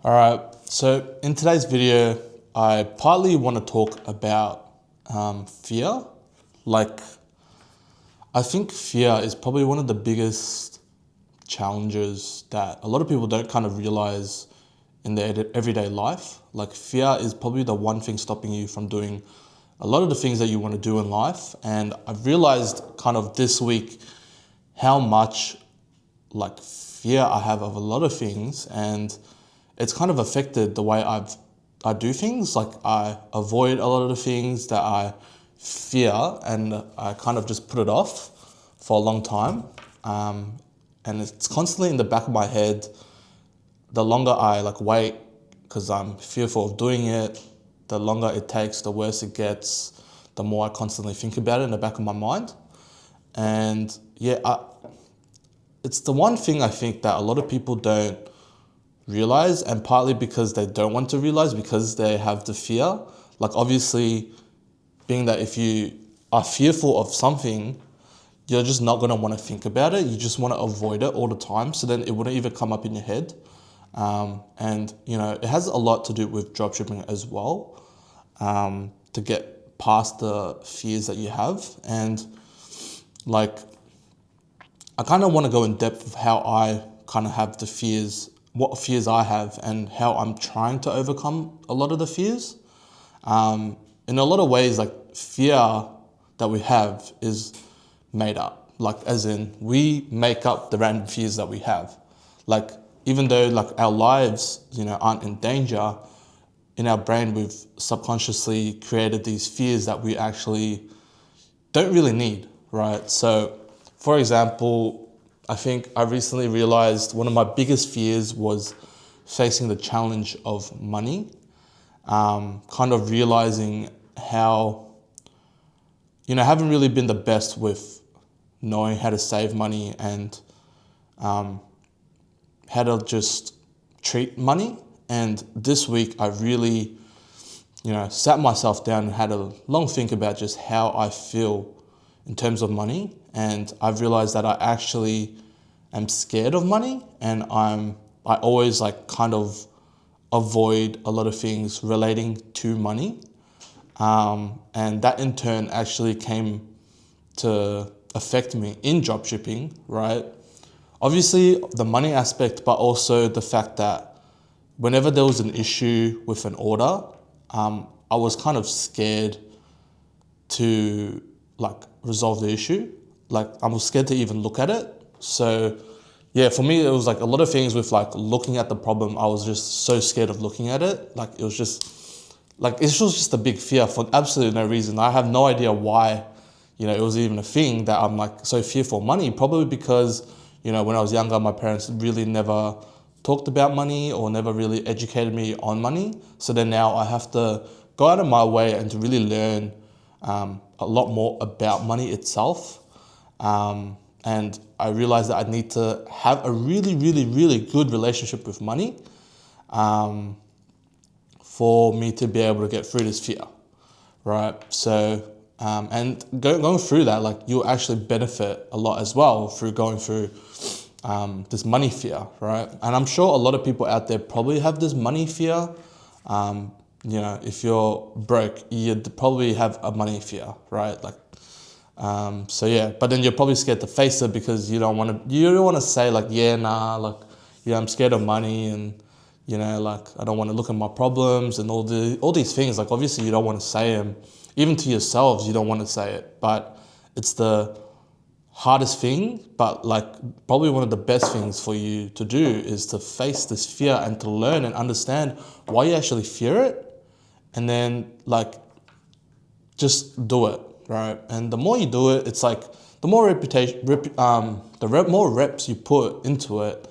All right, so in today's video, I partly want to talk about fear. Like, I think fear is probably one of the biggest challenges that a lot of people don't kind of realize in their everyday life. Like, fear is probably the one thing stopping you from doing a lot of the things that you want to do in life. And I've realized kind of this week how much like fear I have of a lot of things, and it's kind of affected the way I do things. Like, I avoid a lot of the things that I fear, and I kind of just put it off for a long time. And it's constantly in the back of my head. The longer I wait, because I'm fearful of doing it, the longer it takes, the worse it gets, the more I constantly think about it in the back of my mind. And yeah, it's the one thing I think that a lot of people don't realize, and partly because they don't want to realize because they have the fear. Like, obviously, being that if you are fearful of something, you're just not going to want to think about it. You just want to avoid it all the time. So then it wouldn't even come up in your head. And, it has a lot to do with dropshipping as well, to get past the fears that you have. And I kind of want to go in depth with how I kind of have the fears, what fears I have, and how I'm trying to overcome a lot of the fears. In a lot of ways, fear that we have is made up. Like, as in, we make up the random fears that we have. Like, even though our lives, aren't in danger, in our brain we've subconsciously created these fears that we actually don't really need, right? So, for example, I think I recently realized one of my biggest fears was facing the challenge of money. Kind of realizing how, I haven't really been the best with knowing how to save money and how to just treat money. And this week I really, sat myself down and had a long think about just how I feel in terms of money. And I've realized that I actually am scared of money, and I always kind of avoid a lot of things relating to money. And that in turn actually came to affect me in dropshipping, right? Obviously the money aspect, but also the fact that whenever there was an issue with an order, I was kind of scared to resolve the issue. I was scared to even look at it. So yeah, for me, it was a lot of things with looking at the problem. I was just so scared of looking at it. It was just a big fear for absolutely no reason. I have no idea why, it was even a thing that I'm so fearful of money. Probably because, when I was younger, my parents really never talked about money or never really educated me on money. So then now I have to go out of my way and to really learn a lot more about money itself. And I realized that I need to have a really, really, really good relationship with money for me to be able to get through this fear, right? So, and going through that, you'll actually benefit a lot as well through going through this money fear, right? And I'm sure a lot of people out there probably have this money fear. If you're broke, you'd probably have a money fear, right? So yeah, but then you're probably scared to face it because you don't want to say I'm scared of money, and I don't want to look at my problems and all these things. Obviously you don't want to say them, even to yourselves. You don't want to say it, but it's the hardest thing. But probably one of the best things for you to do is to face this fear and to learn and understand why you actually fear it, and then just do it. Right, and the more you do it, it's the more more reps you put into it,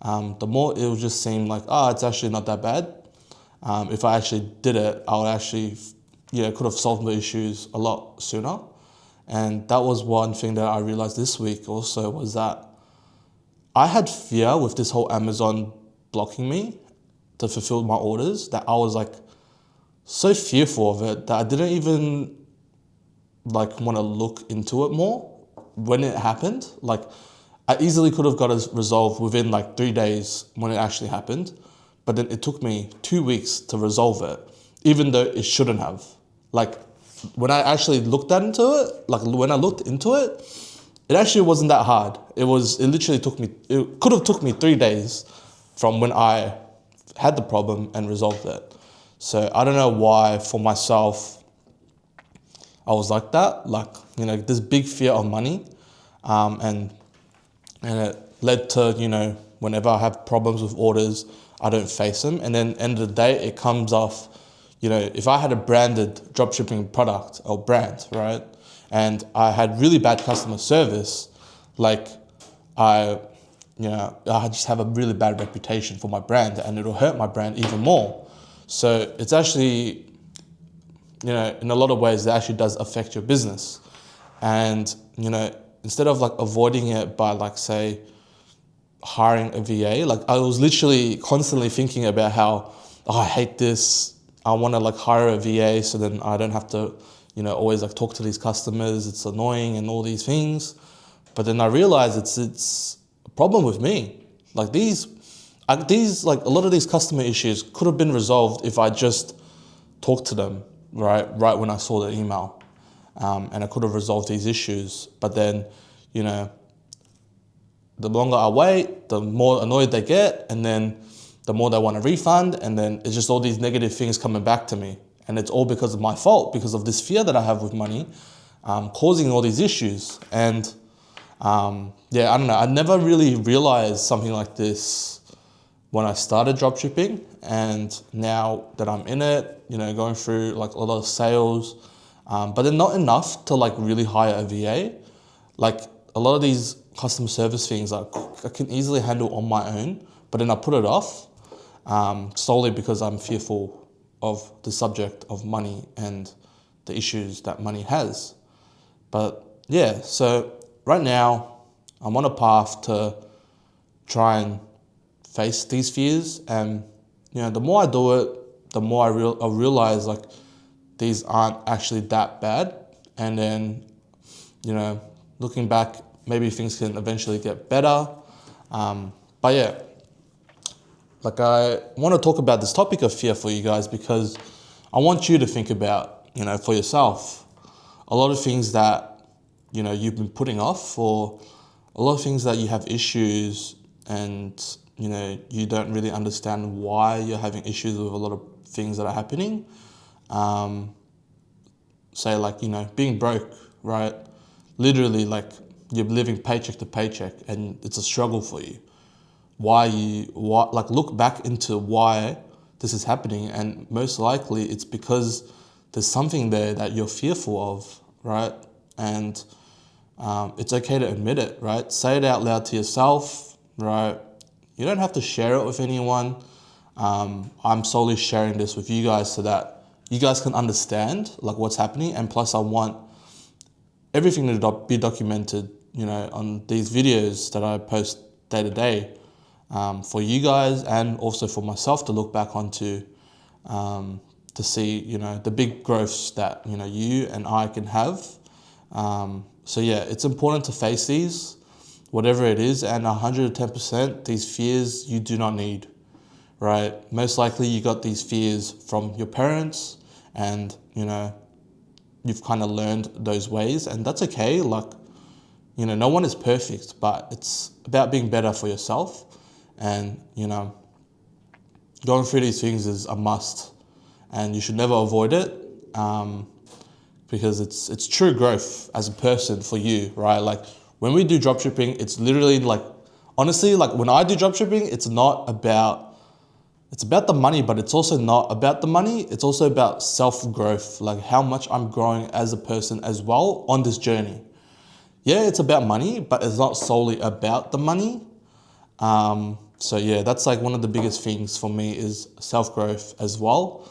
the more it will just seem it's actually not that bad. If I actually did it, I would actually, could have solved the issues a lot sooner. And that was one thing that I realized this week also, was that I had fear with this whole Amazon blocking me to fulfill my orders, that I was so fearful of it that I didn't even want to look into it more when it happened. I easily could have got it resolved within 3 days when it actually happened. but then it took me 2 weeks to resolve it, even though it shouldn't have. Like when I actually looked into it, it actually wasn't that hard. It could have took me 3 days from when I had the problem and resolved it. So I don't know why for myself, I was like that, this big fear of money. And it led to, whenever I have problems with orders, I don't face them. And then end of the day, it comes off, if I had a branded dropshipping product or brand, right? And I had really bad customer service, I just have a really bad reputation for my brand, and it'll hurt my brand even more. So it's actually, in a lot of ways, it actually does affect your business. And, instead of avoiding it by say, hiring a VA, I was literally constantly thinking about how, I hate this. I want to hire a VA so then I don't have to, always talk to these customers. It's annoying and all these things. But then I realized it's a problem with me. A lot of these customer issues could have been resolved if I just talked to them right when I saw the email, and I could have resolved these issues. But then, the longer I wait, the more annoyed they get, and then the more they want a refund, and then it's just all these negative things coming back to me. And it's all because of my fault, because of this fear that I have with money, causing all these issues. And I don't know, I never really realized something like this when I started dropshipping, and now that I'm in it, going through a lot of sales, but then not enough to really hire a VA. A lot of these customer service things I can easily handle on my own, but then I put it off solely because I'm fearful of the subject of money and the issues that money has. But yeah, so right now I'm on a path to try and face these fears, and the more I do it, the more I realize these aren't actually that bad. And then looking back, maybe things can eventually get better. But yeah, I want to talk about this topic of fear for you guys, because I want you to think about, for yourself, a lot of things that, you've been putting off, or a lot of things that you have issues, and, you don't really understand why you're having issues with a lot of things that are happening. Say being broke, right? Literally you're living paycheck to paycheck and it's a struggle for you. Look back into why this is happening, and most likely it's because there's something there that you're fearful of, right? And it's okay to admit it, right? Say it out loud to yourself, right? You don't have to share it with anyone. I'm solely sharing this with you guys so that you guys can understand what's happening. And plus I want everything to be documented, on these videos that I post day to day, for you guys and also for myself to look back onto, to see, the big growths that, you and I can have. So yeah, it's important to face these, whatever it is, and 110%, these fears you do not need, right? Most likely you got these fears from your parents, and, you've kind of learned those ways, and that's okay. No one is perfect, but it's about being better for yourself. And, going through these things is a must, and you should never avoid it, because it's true growth as a person for you, right? When we do dropshipping, it's literally honestly, when I do dropshipping, it's about the money, but it's also not about the money. It's also about self-growth, how much I'm growing as a person as well on this journey. Yeah, it's about money, but it's not solely about the money. So yeah, that's one of the biggest things for me is self-growth as well.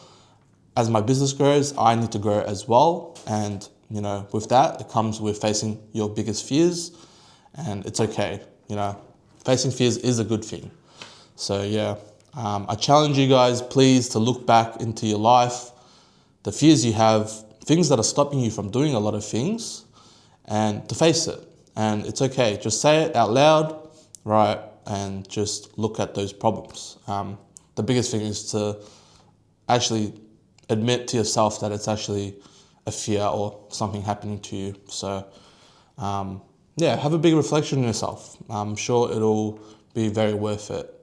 As my business grows, I need to grow as well. And, with that, it comes with facing your biggest fears, and it's okay. Facing fears is a good thing. So yeah, I challenge you guys, please, to look back into your life, the fears you have, things that are stopping you from doing a lot of things, and to face it. And it's okay. Just say it out loud, right? And just look at those problems. the biggest thing is to actually admit to yourself that it's actually a fear or something happening to you. So yeah, have a big reflection on yourself. I'm sure it'll be very worth it.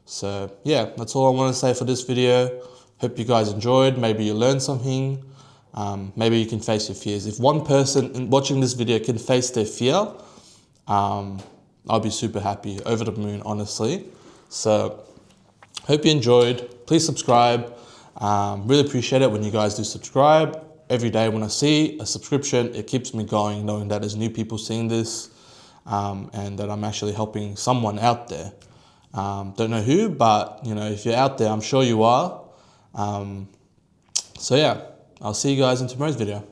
So yeah, that's all I want to say for this video. Hope you guys enjoyed. Maybe you learned something. Maybe you can face your fears. If one person watching this video can face their fear, I'll be super happy, over the moon, honestly. So hope you enjoyed. Please subscribe. Really appreciate it when you guys do subscribe. Every day when I see a subscription, it keeps me going, knowing that there's new people seeing this, and that I'm actually helping someone out there. Don't know who, but if you're out there, I'm sure you are. So yeah, I'll see you guys in tomorrow's video.